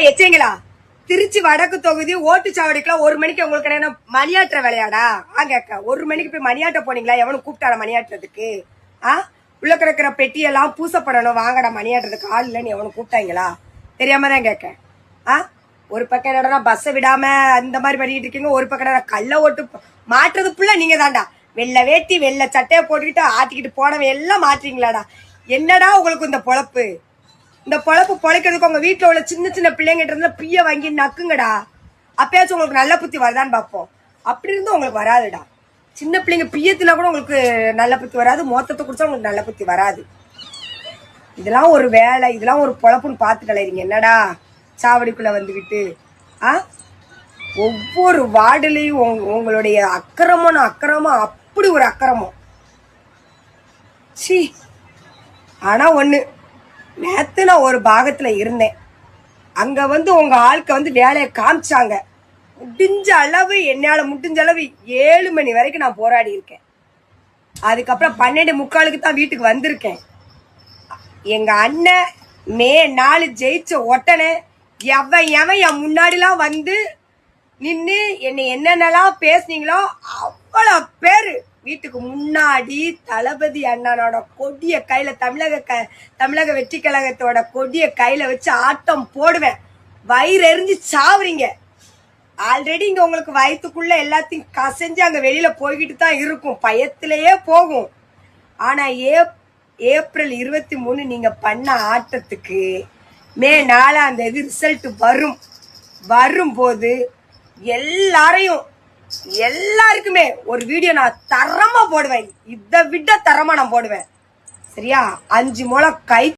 எச்சங்களா திருச்சி வடக்கு தொகுதி ஓட்டுச்சாவடிக்குலாம் 1 மணிக்கு உங்களுக்கு என்ன மணியாற்ற விளையாடா? கேட்க 1 மணிக்கு போய் மணியாட்ட போனீங்களா? எவனும் கூப்பிட்டாரா மணியாட்டுறதுக்கு? உள்ள கிடக்கிற பெட்டியெல்லாம் பூசப்படணும், வாங்கடா மணியாட்டுறதுக்கு ஆள் இல்லைன்னு எவனும் கூப்பிட்டாங்களா? தெரியாம தான் கேட்க. ஒரு பக்கம் என்னடா பஸ்ஸை விடாம அந்த மாதிரி பண்ணிட்டு இருக்கீங்க, ஒரு பக்கம் கள்ள ஓட்டு மாற்றுறது புள்ள நீங்க தான்டா. வெள்ளை வேட்டி வெள்ளை சட்டையை போட்டுக்கிட்டு ஆட்டிக்கிட்டு போனவன் எல்லாம் மாற்றுறீங்களாடா? என்னடா உங்களுக்கு இந்த பொழப்பு? இந்த பொழப்பு பொழைக்கிறதுக்கு உங்க வீட்டுல உள்ள சின்ன சின்ன பிள்ளைங்கிட்ட இருந்தா பிய வாங்கி நக்குங்கடா. அப்பயாச்சும் உங்களுக்கு நல்ல புத்தி வருதான்னு பார்ப்போம். அப்படி இருந்து உங்களுக்கு வராதுடா. சின்ன பிள்ளைங்க பியத்தினா கூட உங்களுக்கு நல்ல புத்தி வராது, மொத்தத்தை குடிச்சா உங்களுக்கு நல்ல புத்தி வராது. இதெல்லாம் ஒரு வேலை, இதெல்லாம் ஒரு பொழப்புன்னு பார்த்து கலைறீங்க. என்னடா சாவடிக்குள்ள வந்துகிட்டு ஒவ்வொரு வார்டுலையும் உங்களுடைய அக்கிரமம் அப்படி ஒரு அக்கிரமம். சி. ஆனா ஒண்ணு, நேத்து நான் ஒரு பாகத்துல இருந்தேன். அங்க உங்க ஆளுக்க வேலையை காமிச்சாங்க. முடிஞ்ச அளவு என்னால முடிஞ்ச அளவு 7 மணி வரைக்கும் நான் போராடி இருக்கேன். அதுக்கப்புறம் 12:45 தான் வீட்டுக்கு வந்திருக்கேன். எங்க அண்ணன் மே 4 ஜெயிச்ச உடனே எவன் என் முன்னாடிலாம் நின்று என்னை என்னென்னலாம் பேசுனீங்களோ அவ்வளவு பேரு வீட்டுக்கு முன்னாடி தளபதி அண்ணனோட கொடிய கையில தமிழக வெற்றி கழகத்தோட கொடிய கையில வச்சு ஆட்டம் போடுவேன். வயிறு எரிஞ்சு சாவுறீங்க. ஆல்ரெடி இங்க உங்களுக்கு வயிற்றுக்குள்ள எல்லாத்தையும் கசைஞ்சு அங்க வெளியில போய்கிட்டு தான் இருக்கும், பயத்திலேயே போகும். ஆனா ஏப்ரல் 23 நீங்க பண்ண ஆட்டத்துக்கு மே 4 ரிசல்ட் வரும்போது எல்லாருக்குமே ஒரு வீடியோ நான் தரமா போடுவேன். இதை விட தரமா நான் போடுவேன். சரியா? 5 முழம் கை